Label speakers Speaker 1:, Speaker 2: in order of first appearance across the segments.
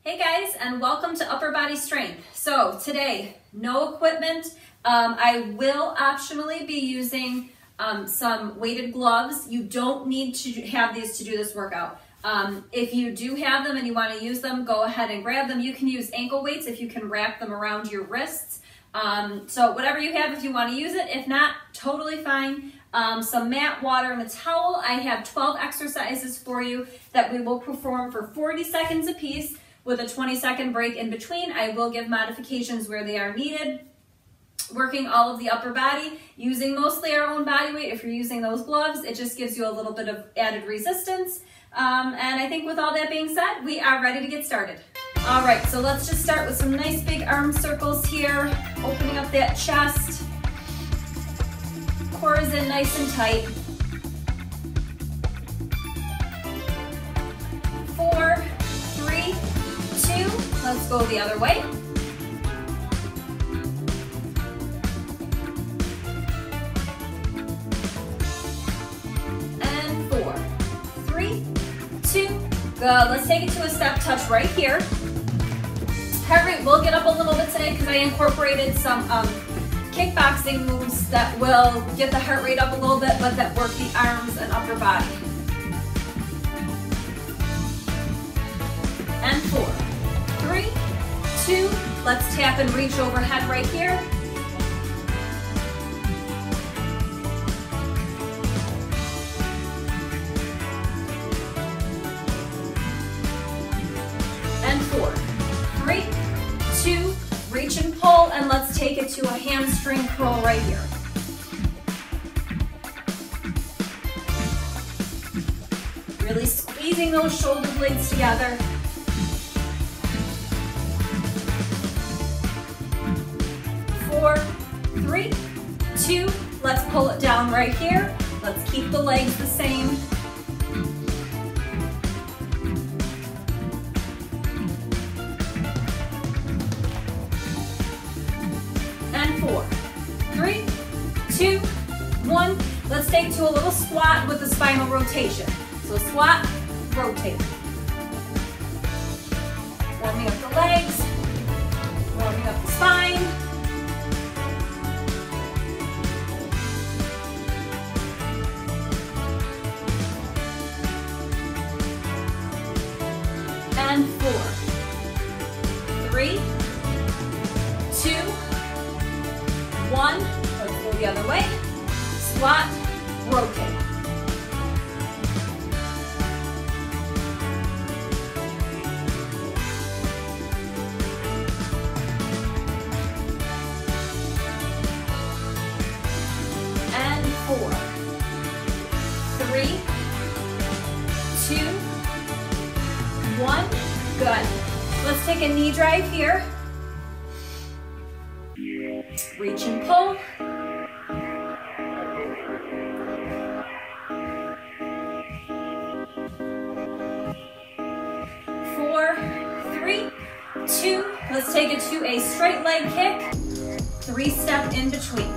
Speaker 1: Hey guys, and welcome to Upper Body Strength. So today, no equipment. I will optionally be using some weighted gloves. You don't need to have these to do this workout. If you do have them and you want to use them, go ahead and grab them. You can use ankle weights if you can wrap them around your wrists. So whatever you have if you want to use it. If not, totally fine. Some mat, water, and a towel. I have 12 exercises for you that we will perform for 40 seconds a piece with a 20-second break in between. I will give modifications where they are needed. Working all of the upper body, using mostly our own body weight. If you're using those gloves, it just gives you a little bit of added resistance. And I think with all that being said, we are ready to get started. All right, so let's just start with some nice big arm circles here, opening up that chest. Core is in nice and tight. 4, 3, 2, let's go the other way. And 4, 3, 2, good. Let's take it to a step touch right here. Heart rate will get up a little bit today because I incorporated some kickboxing moves that will get the heart rate up a little bit, but that work the arms and upper body. And 4, 3, 2, let's tap and reach overhead right here. And 4, 3, 2, reach and pull, and let's take it to a hamstring curl right here. Really squeezing those shoulder blades together. 4, 3, 2, let's pull it down right here. Let's keep the legs the same. And 4, 3, 2, 1. Let's take it to a little squat with the spinal rotation. So squat, rotate. Warming up the legs, warming up the spine. And 4, 3, 2, 1. Let's go the other way. Squat, rotate. And 4, 3, 2, 1. Good. Let's take a knee drive here. Reach and pull. 4, 3, 2. Let's take it to a straight leg kick. 3-step in between.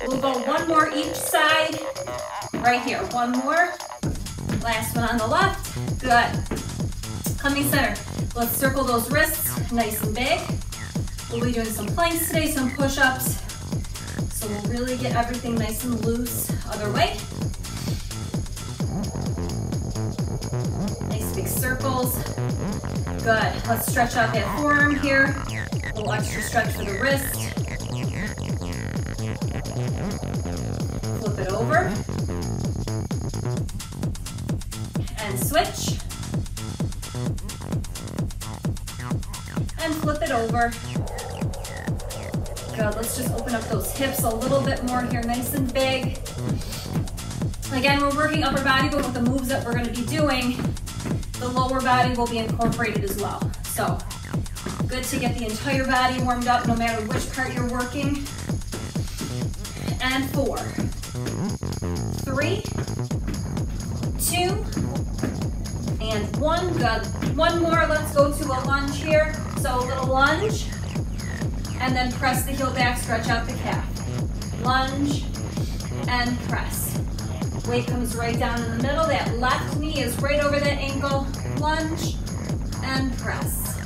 Speaker 1: We'll go one more each side. Right here, one more. Last one on the left. Good. Coming center. Let's circle those wrists nice and big. We'll be doing some planks today, some push-ups. So we'll really get everything nice and loose. Other way. Nice big circles. Good. Let's stretch out that forearm here. A little extra stretch for the wrist. Flip it over. And switch. And flip it over. Good. Let's just open up those hips a little bit more here, nice and big. Again, we're working upper body, but with the moves that we're going to be doing, the lower body will be incorporated as well. So, good to get the entire body warmed up no matter which part you're working. And 4, 3, 2, and 1. Good. One more. Let's go to a lunge here. So a little lunge, and then press the heel back, stretch out the calf. Lunge and press. Weight comes right down in the middle. That left knee is right over that ankle. Lunge and press.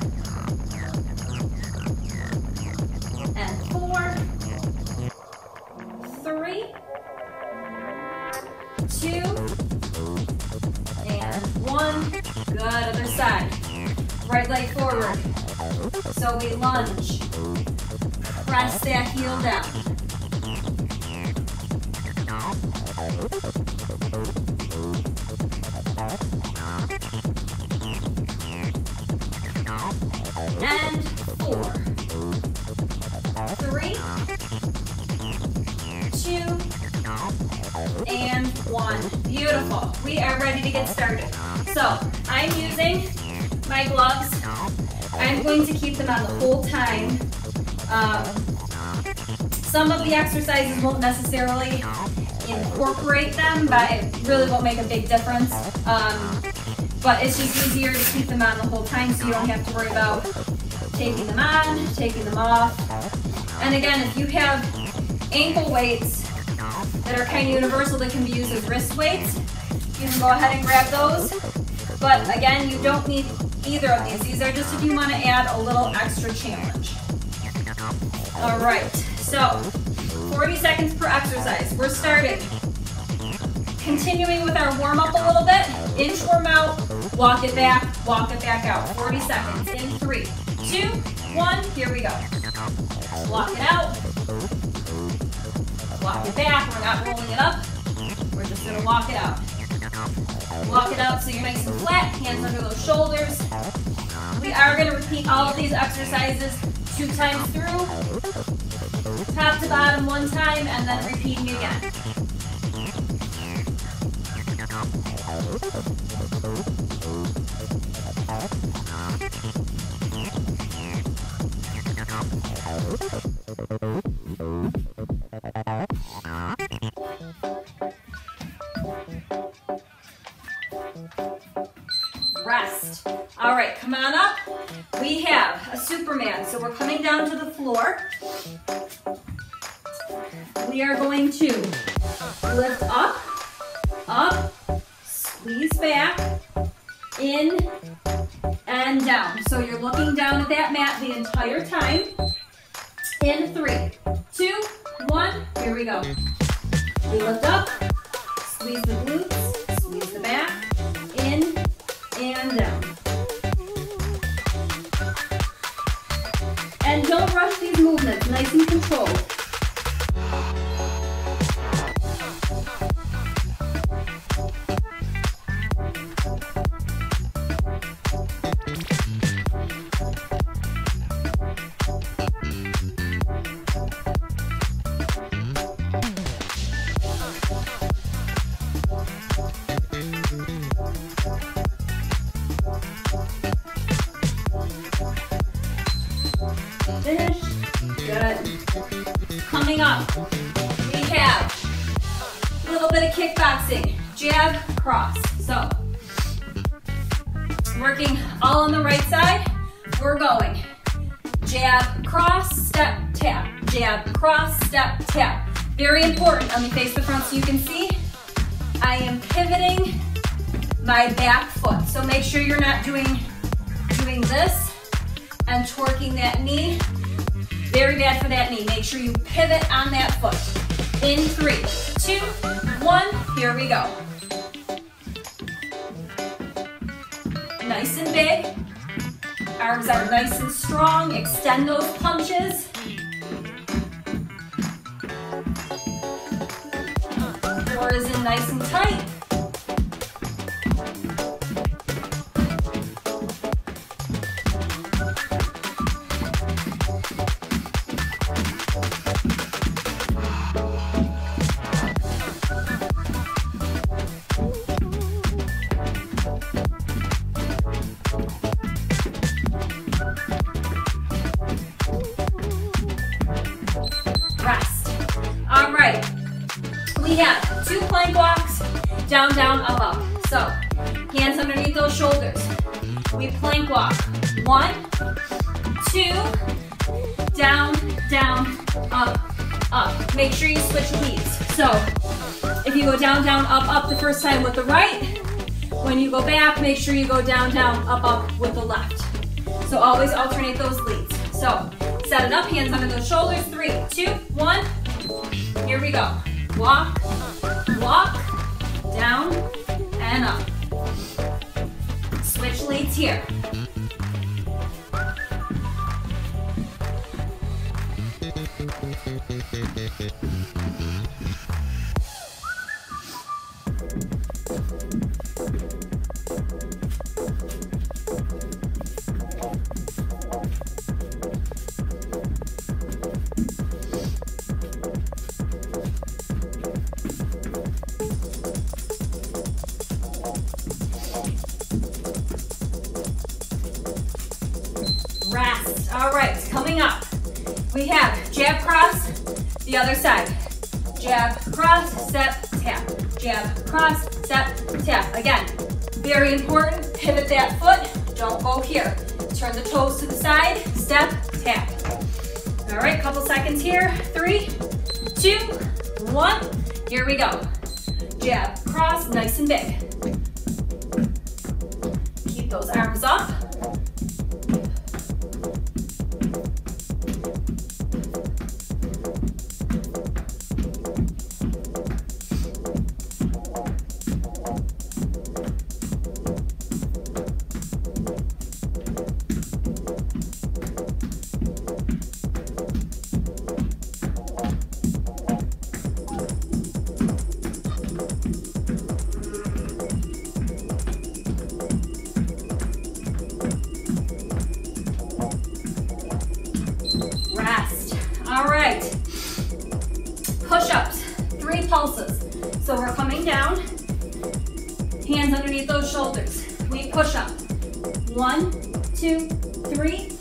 Speaker 1: And 4, 3, 2, and 1. Good. Other side. Right leg forward. So we lunge. Press that heel down. And 4, 3, 2, and 1. Beautiful. We are ready to get started. So I'm using my gloves. I'm going to keep them on the whole time. Some of the exercises won't necessarily incorporate them, but it really won't make a big difference. But it's just easier to keep them on the whole time so you don't have to worry about taking them on, taking them off. And again, if you have ankle weights that are kind of universal that can be used as wrist weights, you can go ahead and grab those. But again, you don't need either of these. These are just if you want to add a little extra challenge. All right, so 40 seconds per exercise. We're starting. Continuing with our warm-up a little bit. Inchworm out, walk it back out. 40 seconds. In 3, 2, 1, here we go. Walk it out. Walk it back. We're not rolling it up. We're just gonna walk it out. Walk it out so you're nice and flat, hands under those shoulders. We are gonna repeat all of these exercises 2 times through. Top to bottom 1 time, and then repeating again. Rest. All right, come on up. We have a Superman, so we're coming down to the floor. We are going to lift up, squeeze back, in, and down. So you're looking down at that mat the entire time. In 3, 2, 1, here we go. We lift up, squeeze the glutes, squeeze the back, in, and down. And don't rush these movements, nice and controlled. Finish. Good. Coming up, we have a little bit of kickboxing. Jab, cross. So, working all on the right side. We're going jab, cross, step, tap. Jab, cross, step, tap. Very important. Let me face the front so you can see. I am pivoting my back foot. So make sure you're not doing this and twerking that knee. Very bad for that knee. Make sure you pivot on that foot. In 3, 2, 1, here we go. Nice and big. Arms are nice and strong. Extend those punches. Core is in nice and tight. we have 2 plank walks, down, down, up, up. So, hands underneath those shoulders. We plank walk. 1, 2, down, down, up, up. Make sure you switch leads. So, if you go down, down, up, up the first time with the right, when you go back, make sure you go down, down, up, up with the left. So always alternate those leads. So set it up, hands under those shoulders. 3, 2, 1. Here we go. Walk, walk, down, and up. Switch leads here. Rest. All right, coming up, we have jab, cross, the other side. Jab, cross, step, tap. Jab, cross, step, tap. Again, very important, pivot that foot, don't go here. Turn the toes to the side, step, tap. All right, couple seconds here. 3, 2, 1, here we go. Jab, cross, nice and big. Keep those arms up. All right, push-ups, 3 pulses. So we're coming down, hands underneath those shoulders. We push up, 1, 2, 3,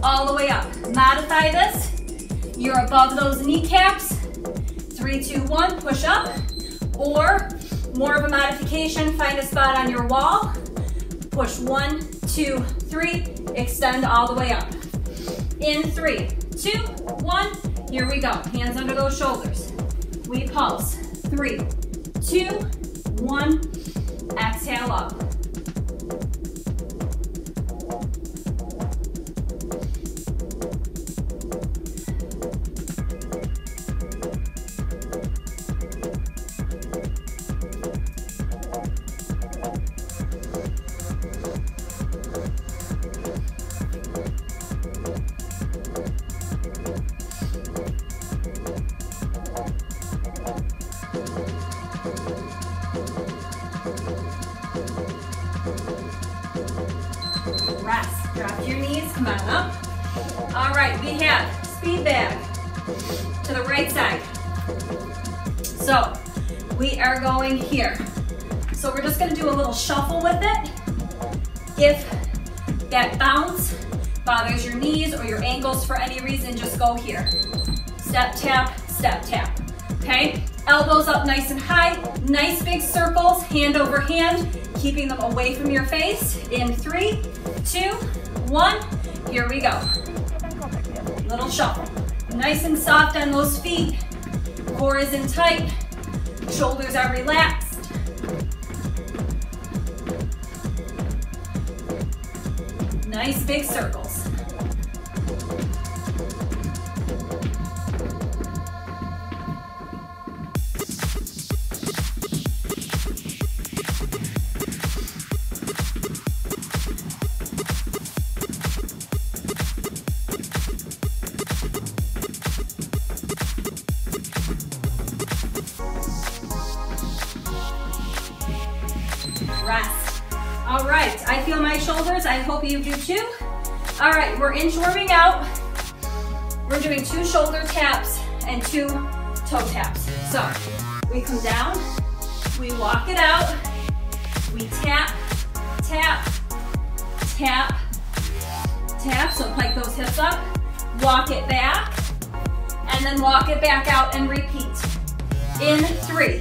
Speaker 1: all the way up. Modify this, you're above those kneecaps. 3, 2, 1, push up. Or more of a modification, find a spot on your wall. Push 1, 2, 3, extend all the way up. In 3, 2, 1, here we go. Hands under those shoulders. We pulse. 3, 2, 1, exhale up. Rest. Drop your knees. Come on up. All right, we have speed bag to the right side. So we are going here. So we're just going to do a little shuffle with it. If that bounce bothers your knees or your ankles for any reason, just go here. Step, tap, step, tap. Okay? Elbows up nice and high. Nice big circles, hand over hand, keeping them away from your face. In 3, 2, 1, here we go. Little shuffle. Nice and soft on those feet. Core is in tight. Shoulders are relaxed. Nice big circles. Rest. All right, I feel my shoulders. I hope you do too. All right, we're inch warming out. We're doing 2 shoulder taps and 2 toe taps. So we come down, we walk it out, we tap, tap, tap, tap. So pike those hips up, walk it back, and then walk it back out and repeat. In 3,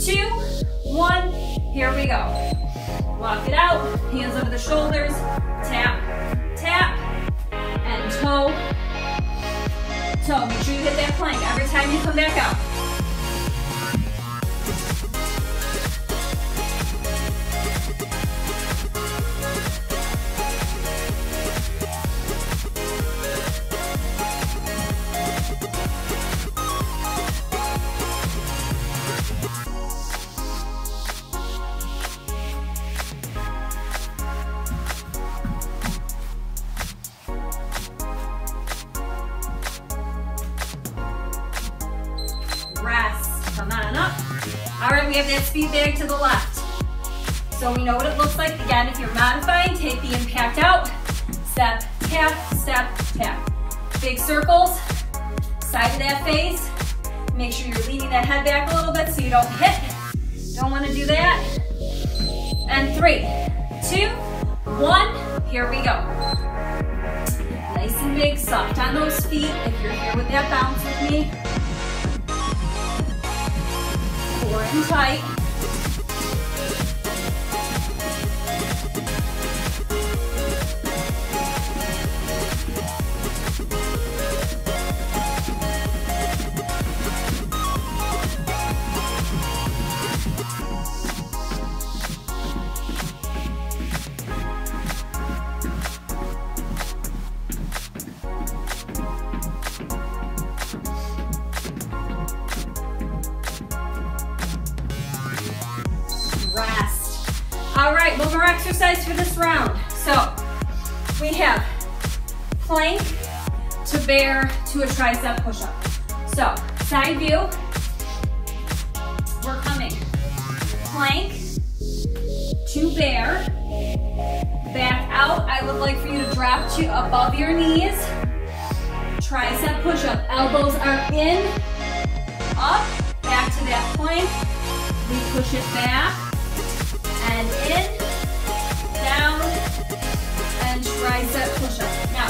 Speaker 1: 2, 1, here we go. Walk it out, hands over the shoulders, tap, tap, and toe, toe. Make sure you hit that plank every time you come back out. We have that speed bag to the left. So we know what it looks like. Again, if you're modifying, take the impact out. Step, tap, step, tap. Big circles, side of that face. Make sure you're leaning that head back a little bit so you don't hit. Don't want to do that. And 3, 2, 1, here we go. Nice and big, soft on those feet. If you're here with that bounce with me. Core and tight. All right, one more exercise for this round. So we have plank to bear to a tricep push-up. So side view, we're coming plank to bear, back out. I would like for you to drop to above your knees, tricep push-up. Elbows are in, up, back to that plank. We push it back. And in, down, and tricep push-up. Now,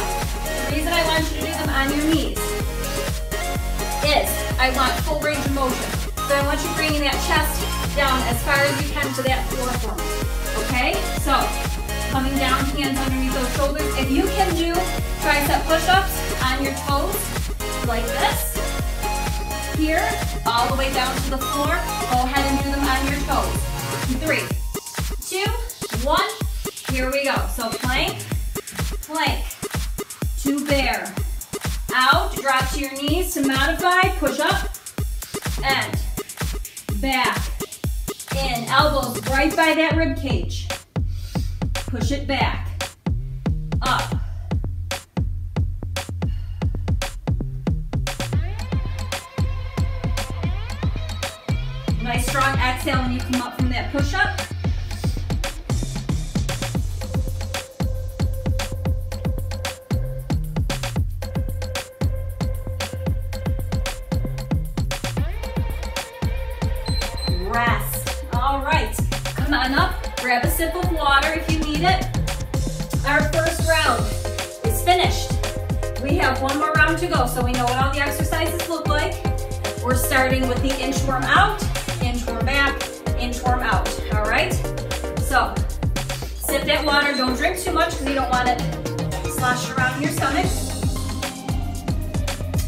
Speaker 1: the reason I want you to do them on your knees is I want full range of motion. So I want you bringing that chest down as far as you can to that floor for me. Okay? So, coming down, hands underneath those shoulders. If you can do tricep push-ups on your toes, like this, here, all the way down to the floor, go ahead and do them on your toes. 3, 2, 1, here we go. So plank, plank, to bear, out, drop to your knees to modify, push up, and back, in, elbows right by that rib cage. Push it back, up. Nice strong exhale when you come up from that push up. Rest. All right, come on up, grab a sip of water if you need it. Our first round is finished. We have one more round to go, so we know what all the exercises look like. We're starting with the inchworm out, inchworm back, inchworm out, all right? So, sip that water, don't drink too much because you don't want it sloshed around in your stomach.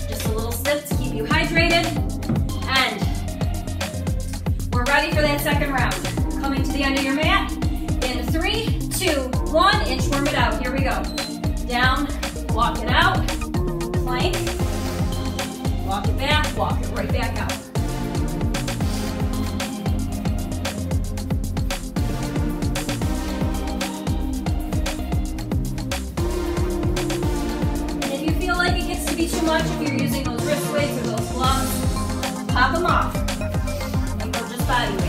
Speaker 1: Just a little sip to keep you hydrated. And we're ready for that second round. Coming to the end of your mat. In 3, 2, 1, inchworm it out. Here we go. Down, walk it out, plank, walk it back, walk it right back out. And if you feel like it gets to be too much, if you're using those wrist weights or those gloves, pop them off and go just body weight.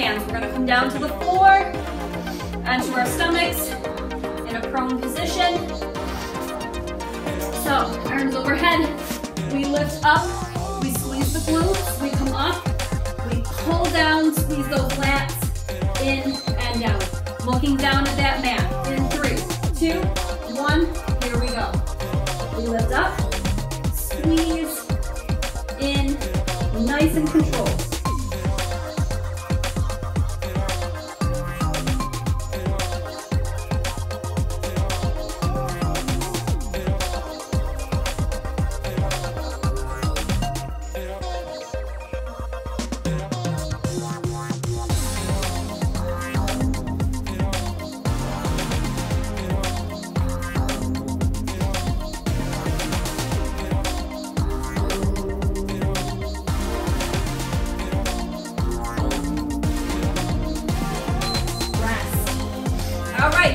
Speaker 1: We're going to come down to the floor, onto our stomachs, in a prone position. So, arms overhead, we lift up, we squeeze the glutes, we come up, we pull down, squeeze those lats, in and down. Looking down at that mat. In 3, 2, 1, here we go. We lift up, squeeze, in, nice and controlled.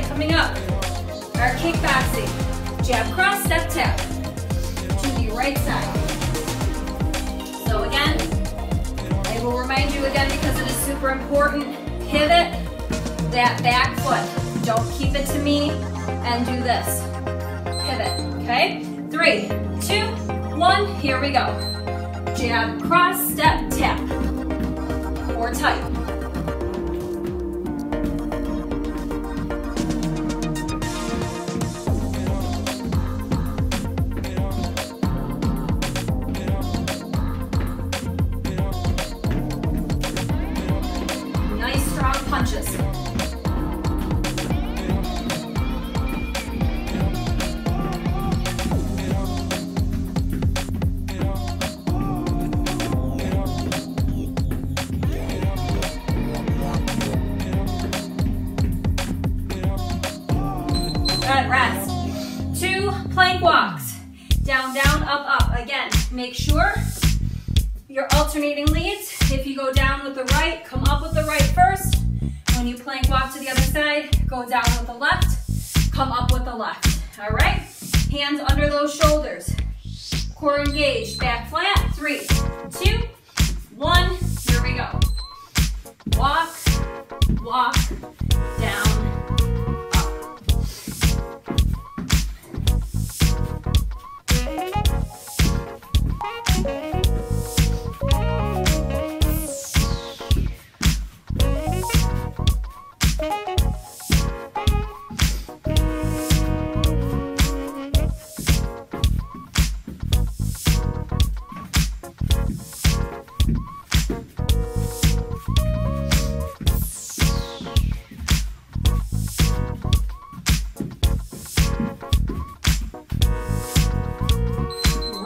Speaker 1: Coming up, our kickboxing. Jab, cross, step, tap to the right side. So again, I will remind you again because it is super important, pivot that back foot. Don't keep it to me and do this. Pivot, okay? 3, 2, 1, here we go. Jab, cross, step, tap, or tight. Punches. Good, rest. 2 plank walks. Down, down, up, up. Again, make sure you're alternating leads. If you go down with the right, come up with the right first. When you plank walk to the other side, go down with the left, come up with the left. All right? Hands under those shoulders. Core engaged, back flat. 3, 2, 1, here we go. Walk, walk, down,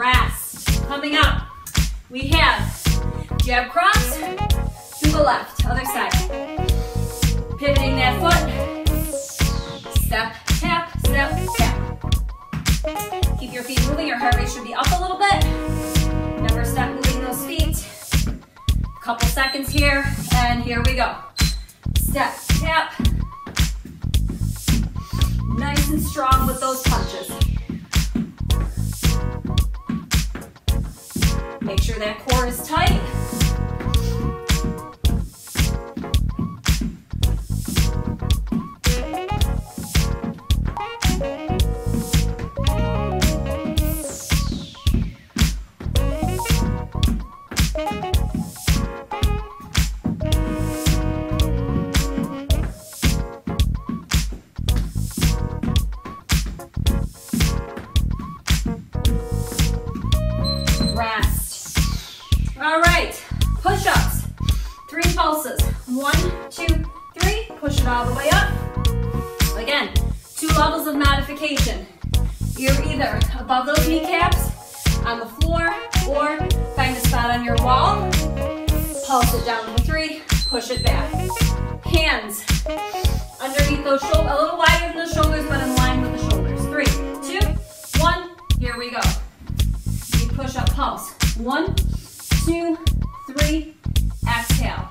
Speaker 1: up. Coming up, we have jab cross to the left, other side. Pivoting that foot, step, tap, step, tap. Keep your feet moving, your heart rate should be up a little bit. Never stop moving those feet. Couple seconds here, and here we go. Step, tap. Nice and strong with those punches. Make sure that core is tight. All right, push-ups, 3 pulses. 1, 2, 3, push it all the way up. Again, 2 levels of modification. You're either above those kneecaps, on the floor, or find a spot on your wall. Pulse it down to 3, push it back. Hands underneath those shoulders, a little wider than the shoulders, but in line with the shoulders. 3, 2, 1, here we go. Big push-up pulse. 1, 2, 3, exhale.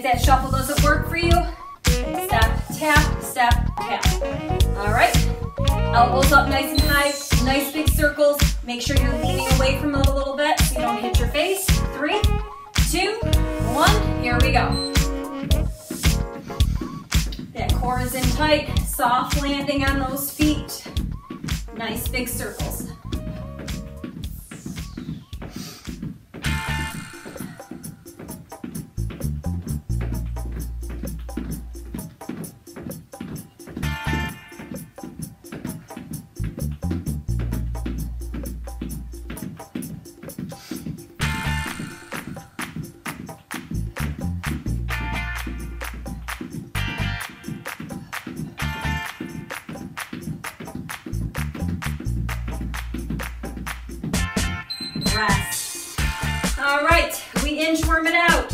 Speaker 1: that shuffle doesn't work for you, step, tap, step, tap. All right, elbows up nice and high, nice big circles. Make sure you're leaning away from it a little bit so you don't hit your face. 3, 2, 1, here we go. That core is in tight, soft landing on those feet. Nice big circles. Rest. All right, we inchworm it out.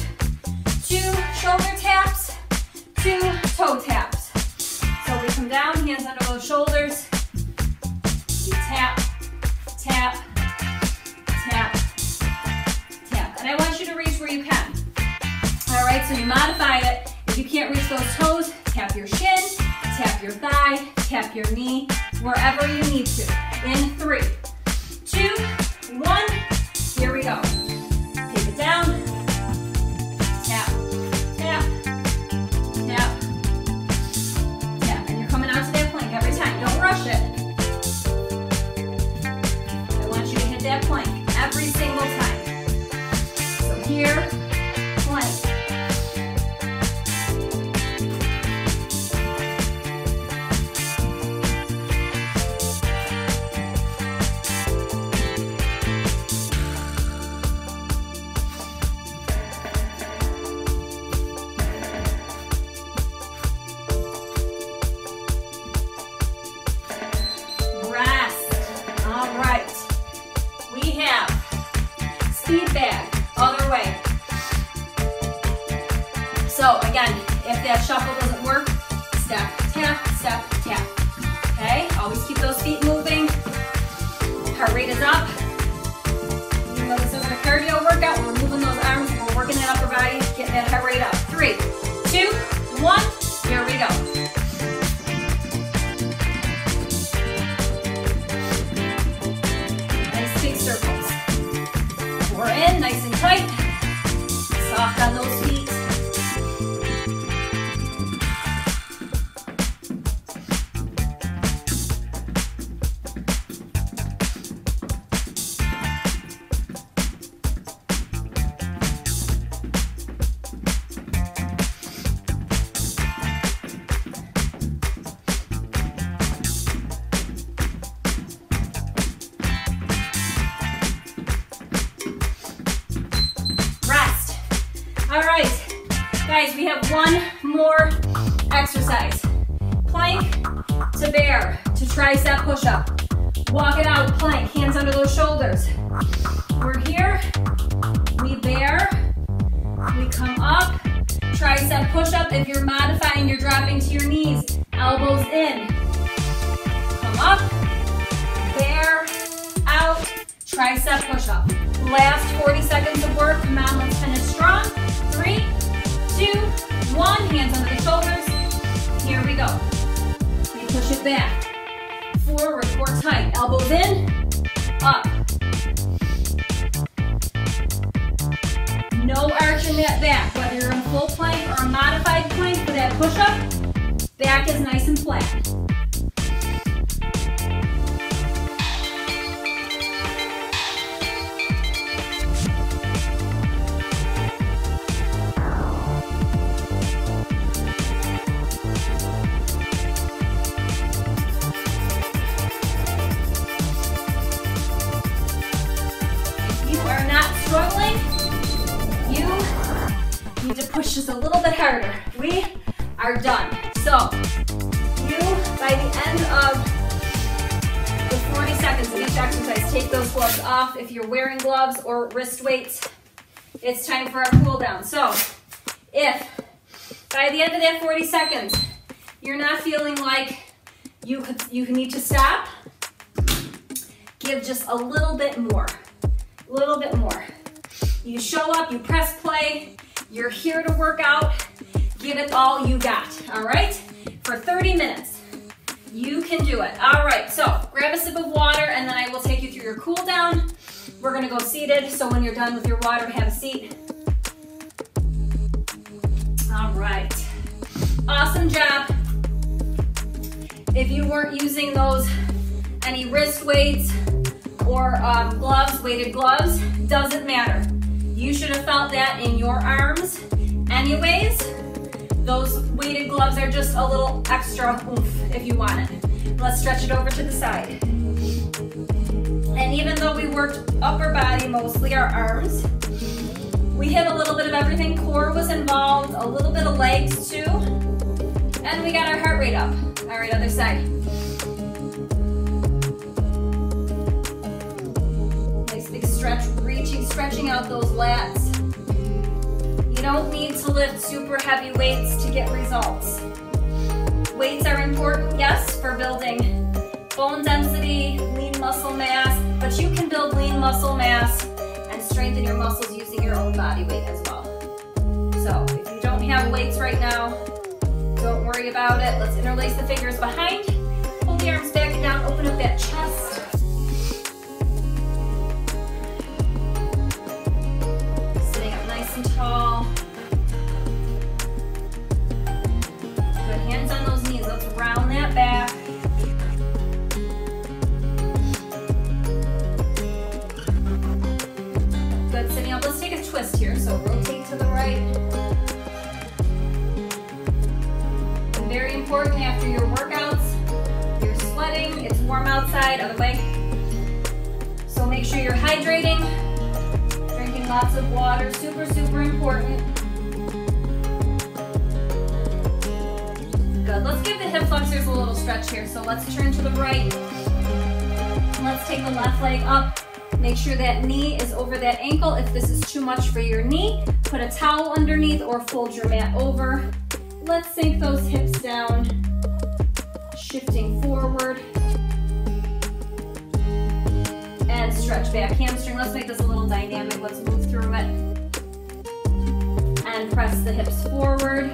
Speaker 1: 2 shoulder taps, 2 toe taps. So we come down, hands under those shoulders. We tap, tap, tap, tap. And I want you to reach where you can. All right, so you modify it. If you can't reach those toes, tap your shin, tap your thigh, tap your knee, wherever you need to. In 3, 2, 1, here we go. Take it down, tap, tap, tap, tap. And you're coming out to that plank every time. Don't rush it. I want you to hit that plank every single time. So here, plank. So again, if that shuffle doesn't work, step, tap, step, tap. Okay, always keep those feet moving. Heart rate is up. Even though this isn't a cardio workout, we're moving those arms, we're working that upper body, getting that heart rate up. 3, 2, 1, here we go. Nice big circles. We're in, nice and tight. Soft on those feet. All right, guys, we have one more exercise. Plank to bear, to tricep push-up. Walk it out, plank, hands under those shoulders. We're here, we bear, we come up, tricep push-up. If you're modifying, you're dropping to your knees, elbows in. Come up, bear, out, tricep push-up. Last 40 seconds of work. Come on, let's finish strong. 3, 2, 1, hands under the shoulders. Here we go. We push it back. Forward, core tight. Elbows in, up. No arch in that back. Whether you're in full plank or a modified plank for that push-up, back is nice and flat. Struggling, you need to push just a little bit harder. We are done. So, you, by the end of the 40 seconds of each exercise, take those gloves off. If you're wearing gloves or wrist weights, it's time for our cool down. So, if by the end of that 40 seconds, you're not feeling like you need to stop, give just a little bit more. A little bit more. You show up, you press play, You're here to work out. Give it all you got, all right? For 30 minutes. You can do it. All right, so grab a sip of water and then I will take you through your cool down. We're gonna go seated, so when you're done with your water, have a seat. All right, awesome job. If you weren't using those, any wrist weights or gloves, weighted gloves, doesn't matter. You should have felt that in your arms anyways. Those weighted gloves are just a little extra oomph if you want it. Let's stretch it over to the side. And even though we worked upper body, mostly our arms, we hit a little bit of everything. Core was involved, a little bit of legs too. And we got our heart rate up. All right, other side. Nice big stretch, reaching, stretching out those lats. You don't need to lift super heavy weights to get results. Weights are important, yes, for building bone density, lean muscle mass, but you can build lean muscle mass and strengthen your muscles using your own body weight as well. So if you don't have weights right now, don't worry about it. Let's interlace the fingers behind. Pull the arms back and down, open up that chest. Sitting up nice and tall. Good, hands on those knees. Let's round that back. Good, sitting up. Let's take a twist here. So rotate to the right. Very important after your workouts, you're sweating, it's warm outside, other way. So make sure you're hydrating, drinking lots of water, super, super important. Good, let's give the hip flexors a little stretch here. So let's turn to the right. Let's take the left leg up. Make sure that knee is over that ankle. If this is too much for your knee, put a towel underneath or fold your mat over. Let's sink those hips down, shifting forward, and stretch back. Hamstring, let's make this a little dynamic. Let's move through it. And press the hips forward,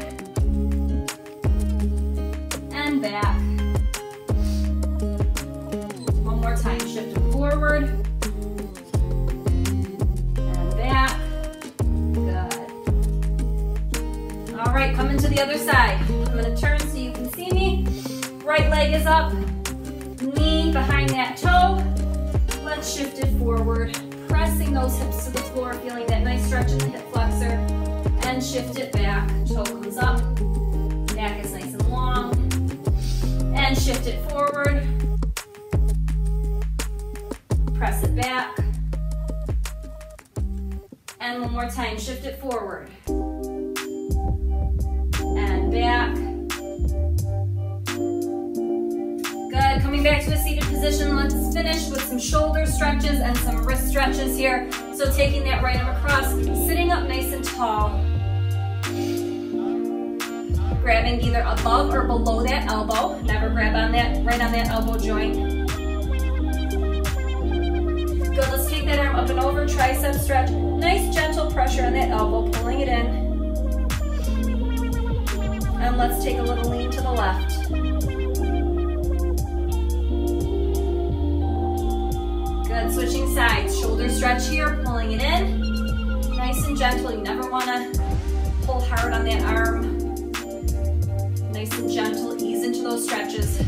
Speaker 1: and back. One more time, shifting forward, and back. All right, coming to the other side. I'm gonna turn so you can see me. Right leg is up, knee behind that toe. Let's shift it forward, pressing those hips to the floor, feeling that nice stretch in the hip flexor, and shift it back. Toe comes up, back is nice and long, and shift it forward. Press it back. And one more time, shift it forward. And back. Good, coming back to a seated position, let's finish with some shoulder stretches and some wrist stretches here. So taking that right arm across, sitting up nice and tall. Grabbing either above or below that elbow. Never grab on that, right on that elbow joint. Good, let's take that arm up and over, tricep stretch. Nice gentle pressure on that elbow, pulling it in. And let's take a little lean to the left. Good, switching sides. Shoulder stretch here, pulling it in. Nice and gentle. You never want to pull hard on that arm. Nice and gentle, ease into those stretches.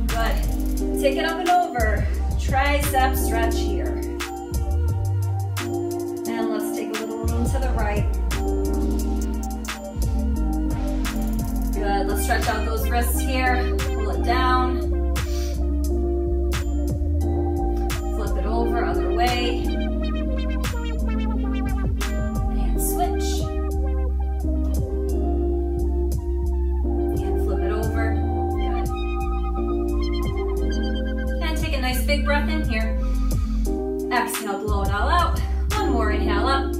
Speaker 1: Good. Take it up and over. Tricep stretch here. And let's take a little lean to the right. Good, let's stretch out those wrists here, pull it down, flip it over, other way, and switch, and flip it over, good. And take a nice big breath in here, exhale, blow it all out, one more inhale up,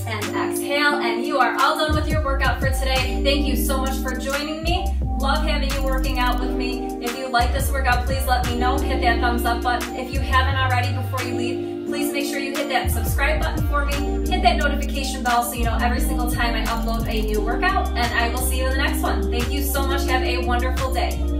Speaker 1: and exhale, and you are all done with your workout for today. Thank you so much for joining me. Love having you working out with me. If you like this workout, please let me know. Hit that thumbs up button. If you haven't already, before you leave, please make sure you hit that subscribe button for me, hit that notification bell so you know every single time I upload a new workout, and I will see you in the next one. Thank you so much. Have a wonderful day.